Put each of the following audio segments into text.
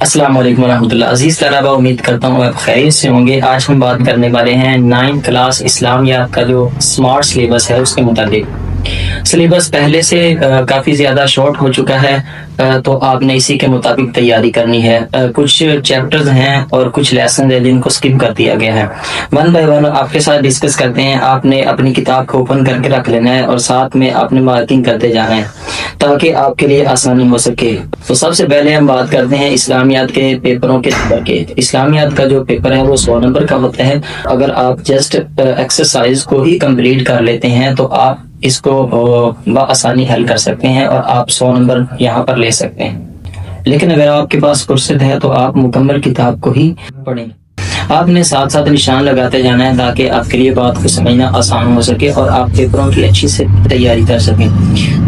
السلام علیکم ورحمۃ اللہ. عزیز طلبہ، امید کرتا ہوں آپ خیریت سے ہوں گے. آج ہم بات کرنے والے ہیں 9 کلاس اسلامیات کا جو اسمارٹ سلیبس ہے اس کے متعلق. سلیبس پہلے سے کافی زیادہ شارٹ ہو چکا ہے، تو آپ نے اسی کے مطابق تیاری کرنی ہے. کچھ چیپٹرز ہیں اور کچھ لیسن ہیں جن کو اسکپ کر دیا گیا ہے. ون بائی ون آپ کے ساتھ ڈسکس کرتے ہیں. آپ نے اپنی کتاب کو اوپن کر کے رکھ لینا ہے اور ساتھ میں آپ نے مارکنگ کرتے جانا ہے تاکہ آپ کے لیے آسانی ہو سکے. تو سب سے پہلے ہم بات کرتے ہیں اسلامیات کے پیپروں کے نمبر کے. اسلامیات کا جو پیپر ہے وہ 100 نمبر کا ہوتا ہے. اگر آپ جسٹ ایکسرسائز کو ہی کمپلیٹ کر لیتے ہیں تو آپ اس کو بآسانی حل کر سکتے ہیں اور آپ 100 نمبر یہاں پر لے سکتے ہیں. لیکن اگر آپ کے پاس فرصت ہے تو آپ مکمل کتاب کو ہی پڑھیں. آپ نے ساتھ ساتھ نشان لگاتے جانا ہے تاکہ آپ کے لیے بات کو سمجھنا آسان ہو سکے اور آپ پیپروں کی اچھی سے تیاری کر سکیں.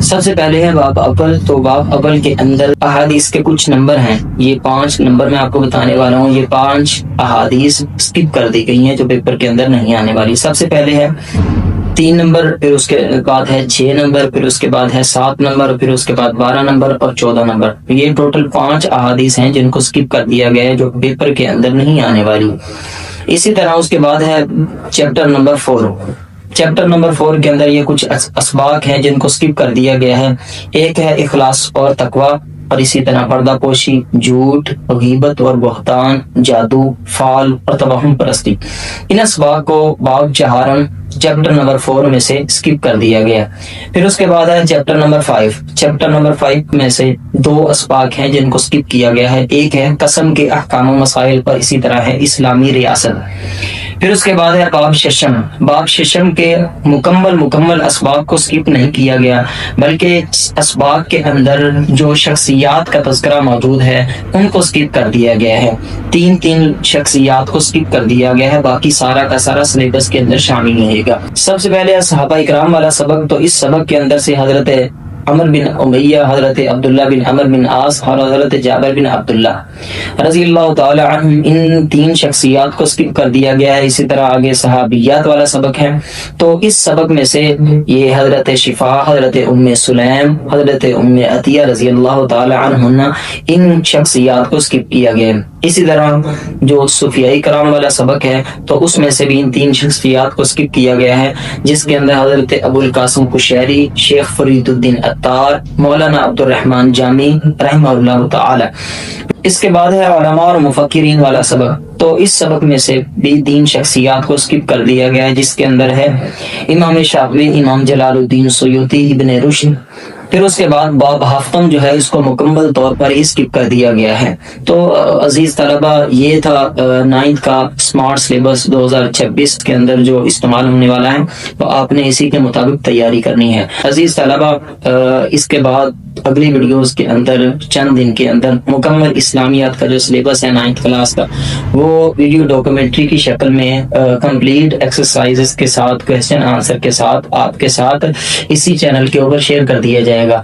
سب سے پہلے ہے باب اول. تو باب اول کے اندر احادیث کے کچھ نمبر ہیں. یہ 5 نمبر میں آپ کو بتانے والا ہوں. یہ 5 احادیث اسکپ کر دی گئی ہیں جو پیپر کے اندر نہیں آنے والی. سب سے پہلے ہے 3 نمبر، پھر اس کے بعد ہے 6 نمبر، پھر اس کے بعد ہے 7 نمبر، پھر اس کے بعد 12 نمبر اور 14 نمبر. یہ ٹوٹل 5 احادیث ہیں جن کو اسکپ کر دیا گیا ہے جو پیپر کے اندر نہیں آنے والی. اسی طرح اس کے بعد ہے چیپٹر نمبر 4. چیپٹر نمبر 4 کے اندر یہ کچھ اسباق ہیں جن کو اسکپ کر دیا گیا ہے. ایک ہے اخلاص اور تقوی، اور اسی طرح پردہ پوشی، جھوٹ، غیبت اور بہتان، جادو، فال اور توہم پرستی. ان اسباق کو باب چہارم چیپٹر نمبر 4 میں سے اسکپ کر دیا گیا. پھر اس کے بعد ہے چیپٹر نمبر 5. چیپٹر نمبر 5 میں سے 2 اسباق ہیں جن کو اسکپ کیا گیا ہے. ایک ہے قسم کے احکام و مسائل پر، اسی طرح ہے اسلامی ریاست. پھر اس کے بعد ہے باب ششم. باب ششم کے مکمل اسباق کو اسکپ نہیں کیا گیا، بلکہ اسباق کے اندر جو شخصیات کا تذکرہ موجود ہے ان کو اسکپ کر دیا گیا ہے. 3 شخصیات کو اسکپ کر دیا گیا ہے. باقی سارا کا سارا سلیبس کے اندر شامل رہے گا. سب سے پہلے صحابہ اکرام والا سبق. تو اس سبق کے اندر سے حضرت عمر بن امیہ، حضرت عبداللہ بن عمر بن عاص اور حضرت جابر بن عبداللہ رضی اللہ تعالی عنہم، ان 3 شخصیات کو اسکپ کر دیا گیا ہے. اسی طرح آگے صحابیات والا سبق ہے. تو اس سبق میں سے یہ حضرت شفا، حضرت ام سلیم، حضرت ام عطیہ رضی اللہ تعالی عنہن، ان شخصیات کو اسکپ کیا گیا ہے. اسی طرح جو صوفیاء کرام والا سبق ہے تو اس میں سے بھی ان 3 شخصیات کو اسکپ کیا گیا ہے، جس کے اندر حضرت ابو القاسم قشیری، شیخ فرید الدین عطار، مولانا عبد الرحمن جامی رحمہ اللہ تعالی. اس کے بعد ہے علماء اور مفکرین والا سبق. تو اس سبق میں سے بھی 3 شخصیات کو اسکپ کر دیا گیا ہے، جس کے اندر ہے امام شافعی، امام جلال الدین سیوطی، ابن رشد. پھر اس کے بعد باب ہفتم جو ہے اس کو مکمل طور پر اسکپ کر دیا گیا ہے. تو عزیز طلبہ، یہ تھا 9th کا اسمارٹ سلیبس 2026 کے اندر جو استعمال ہونے والا ہے. تو آپ نے اسی کے مطابق تیاری کرنی ہے. عزیز طلبہ، اس کے بعد اگلی ویڈیوز کے اندر چند دن کے اندر مکمل اسلامیات کا جو سلیبس ہے 9th کلاس کا، وہ ویڈیو ڈاکومنٹری کی شکل میں کمپلیٹ ایکسرسائزز کے ساتھ، کویسچن آنسر کے ساتھ آپ کے ساتھ اسی چینل کے اوپر شیئر کر دیا جائے گا.